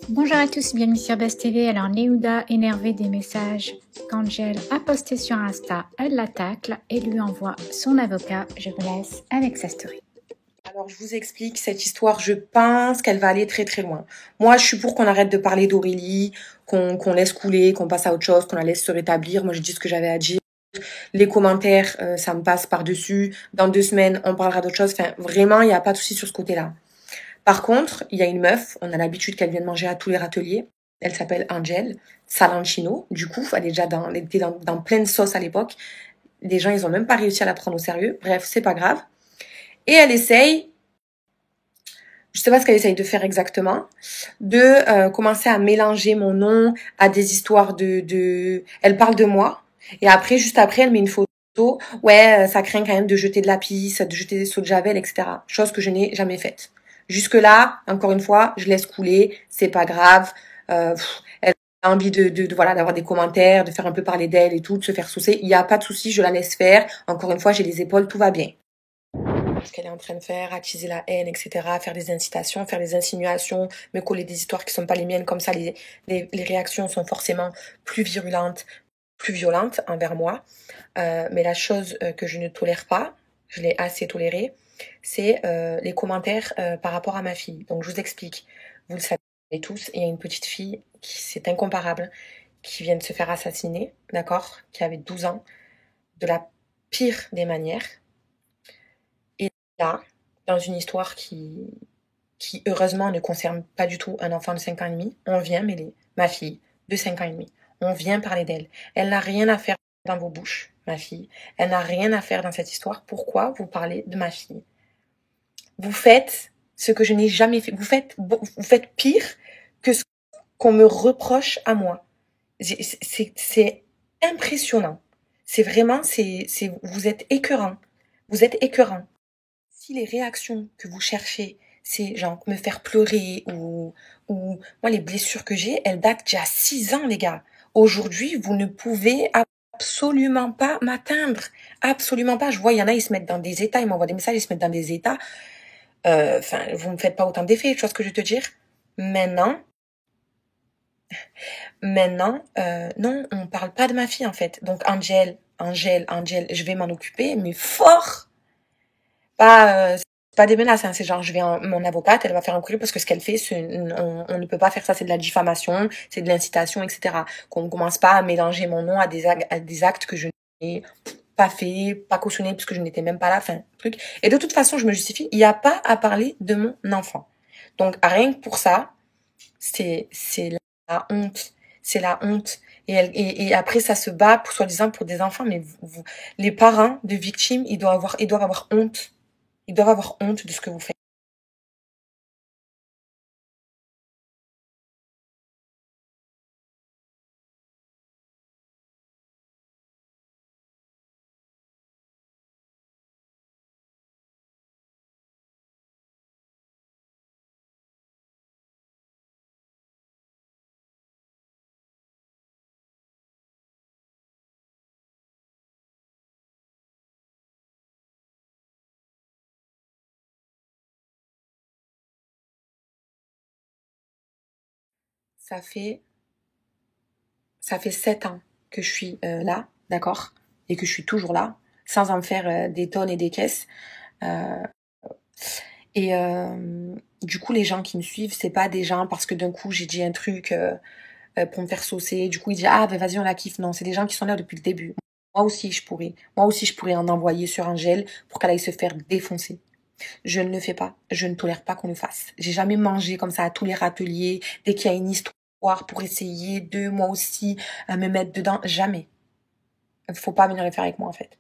Bonjour à tous, bienvenue sur Best TV. Alors Néouda, énervée des messages qu'Angel a postés sur Insta, elle la tacle et lui envoie son avocat. Je vous laisse avec sa story. Alors, je vous explique cette histoire. Je pense qu'elle va aller très très loin. Moi, je suis pour qu'on arrête de parler d'Aurélie, qu'on laisse couler, qu'on passe à autre chose, qu'on la laisse se rétablir. Moi, je dis ce que j'avais à dire. Les commentaires, ça me passe par-dessus. Dans 2 semaines, on parlera d'autre chose. Enfin, vraiment, il n'y a pas de souci sur ce côté-là. Par contre, il y a une meuf, on a l'habitude qu'elle vienne manger à tous les râteliers. Elle s'appelle Angel Salancino. Du coup, elle était dans plein de sauce à l'époque. Les gens, ils ont même pas réussi à la prendre au sérieux. Bref, c'est pas grave. Et elle essaye, je sais pas ce qu'elle essaye de faire exactement, de commencer à mélanger mon nom à des histoires elle parle de moi, et après, juste après, elle met une photo, ouais, ça craint quand même de jeter de la pisse, de jeter des seaux de javel, etc. Chose que je n'ai jamais faite. Jusque là, encore une fois, je laisse couler, c'est pas grave, elle a envie voilà, d'avoir des commentaires, de faire un peu parler d'elle et tout, de se faire saucer, il y a pas de souci, je la laisse faire, encore une fois, j'ai les épaules, tout va bien. Ce qu'elle est en train de faire, attiser la haine, etc., faire des incitations, faire des insinuations, me coller des histoires qui sont pas les miennes, comme ça les réactions sont forcément plus virulentes, plus violentes envers moi. Mais la chose que je ne tolère pas, je l'ai assez tolérée, c'est les commentaires par rapport à ma fille. Donc je vous explique, vous le savez tous, il y a une petite fille qui c'est incomparable, qui vient de se faire assassiner, d'accord, qui avait 12 ans, de la pire des manières. Et là, dans une histoire qui heureusement ne concerne pas du tout un enfant de 5 ans et demi, on vient mêler ma fille de 5 ans et demi. On vient parler d'elle. Elle n'a rien à faire dans vos bouches, ma fille. Elle n'a rien à faire dans cette histoire. Pourquoi vous parlez de ma fille? Vous faites ce que je n'ai jamais fait. Vous faites pire que ce qu'on me reproche à moi. C'est impressionnant. C'est vraiment, vous êtes écœurant. Vous êtes écœurant. Si les réactions que vous cherchez, c'est genre me faire pleurer ou moi les blessures que j'ai, elles datent d'il y a 6 ans les gars. Aujourd'hui, vous ne pouvez absolument pas m'atteindre. Absolument pas. Je vois, il y en a, ils se mettent dans des états, ils m'envoient des messages, ils se mettent dans des états. Enfin, vous me faites pas autant d'effets, tu vois ce que je veux te dire? Maintenant, non, on parle pas de ma fille en fait. Donc Angel, je vais m'en occuper, mais fort. C'est pas des menaces, hein, c'est genre mon avocate, elle va faire un courrier parce que ce qu'elle fait, on ne peut pas faire ça, c'est de la diffamation, c'est de l'incitation, etc. Qu'on ne commence pas à mélanger mon nom à des actes que je n'ai pas fait, pas cautionné puisque je n'étais même pas là, enfin truc. Et de toute façon, je me justifie, il n'y a pas à parler de mon enfant. Donc rien que pour ça, c'est la honte, c'est la honte. Et après ça se bat pour soi-disant pour des enfants, mais les parents de victimes, ils doivent avoir honte. Ils doivent avoir honte de ce que vous faites. Ça fait, ça fait 7 ans que je suis là, d'accord, et que je suis toujours là, sans en faire des tonnes et des caisses. Euh, et du coup, les gens qui me suivent, c'est pas des gens parce que d'un coup j'ai dit un truc pour me faire saucer. Du coup, ils disent ah ben vas-y on la kiffe. Non, c'est des gens qui sont là depuis le début. Moi aussi je pourrais en envoyer sur Angèle pour qu'elle aille se faire défoncer. Je ne le fais pas. Je ne tolère pas qu'on le fasse. J'ai jamais mangé comme ça à tous les râteliers, dès qu'il y a une histoire pour essayer de, moi aussi, me mettre dedans. Jamais. Faut pas venir le faire avec moi, en fait.